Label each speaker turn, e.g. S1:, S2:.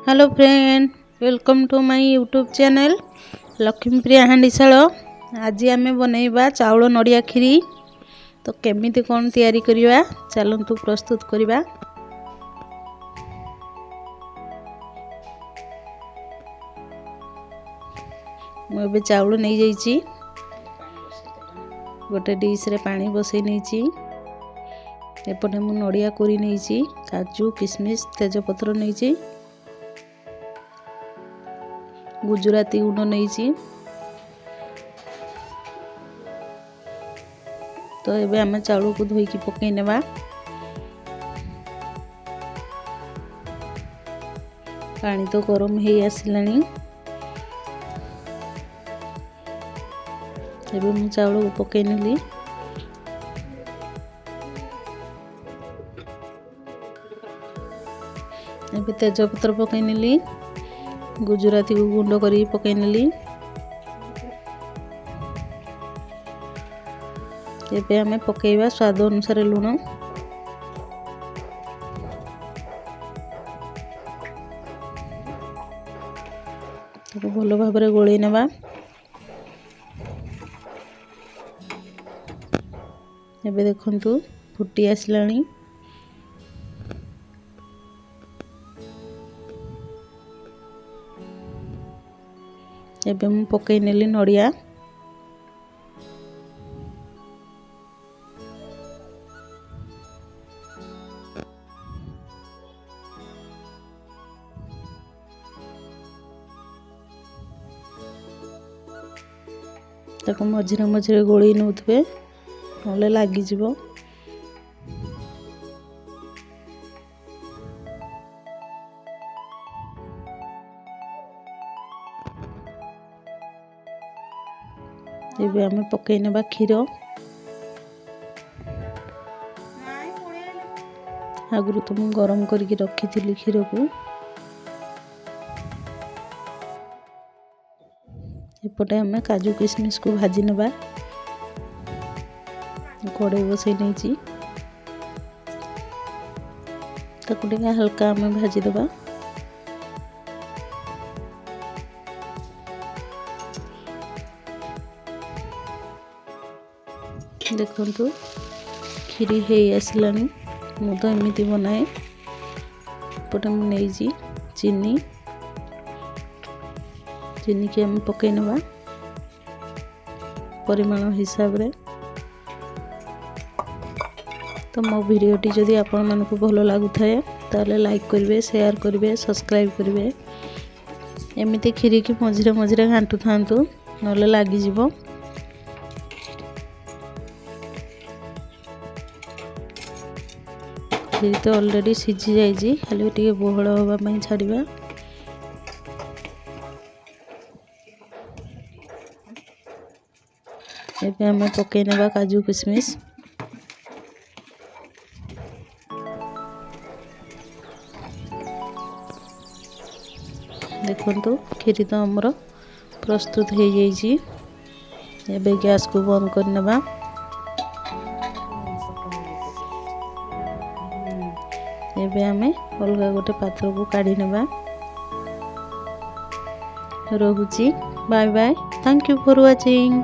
S1: Hello friend, welcome to my YouTube channel Laxmipriya Handishal. आज आम बनैबा चाउल नड़िया खीरी। तो केमिति कौन तैयारी करिवा चलंतु प्रस्तुत करिबा। मु एबे चाउल नहीं जाइछि, गोटे डिश रे पानी बसई नहीं। एपटे मु नड़िया कोरी नहीं, काजू किशमिश तेजपत्र नहीं, गुजराती गुंड नहीं। तो एबे आम चाउल को धोईकी पकई नेबा। पानी तो गरम हे आसिलानी। एबे मु चाउल को पकई नेली। एबे तेजपत्र पकई नेली, गुजराती को गुंड करी पकई नेली। एबे हमें पकेइबा स्वाद अनुसार लूण। ताको भलो भाबरे गोळेई नेबा। एबे देखंतु फुटी आसिलानी। एबे मु पकई नेली नड़िया। ताको मझिरे मझिरे गोळेई नउथबे, नले लागी जिवो। एबे हमें पकई नेबा क्षीर। आगुरु तो मु गरम करके रखी थी क्षीर को। एपटे हमें काजू किशमिश को भाजी नेबा। कड़ाई बसई नहीं, ताको टिके हल्का हमें भाजी देबा। देखंतु खीरी हे आसिलानी। मु तो एमिति बनाए। एपटे मु नेइजी चीनी के हम पकई नेबा परिमाण हिसाब रे। तो मो वीडियोटी जदि आपण मानकु भलो लागुथाय ताले लाइक करिवे, शेयर करिवे, सब्सक्राइब करिवे। एमिति खीरी की मझिरे मझिरे घांटू थांतु, नले लागी जिवो। खीरी तो ऑलरेडी सिझी जाइजी, खाली टिके बहळ होबा पई छाडिबा। एबे हमें पकई नेबा काजू किशमिश। देखंतु खीरी तो हमर प्रस्तुत हो जाइए। एबे गैस को बंद कर नेबा। एबे हमें अलगा गोटे पात्र को काढ़ी नेबा। रहुची, bye bye, thank you for watching.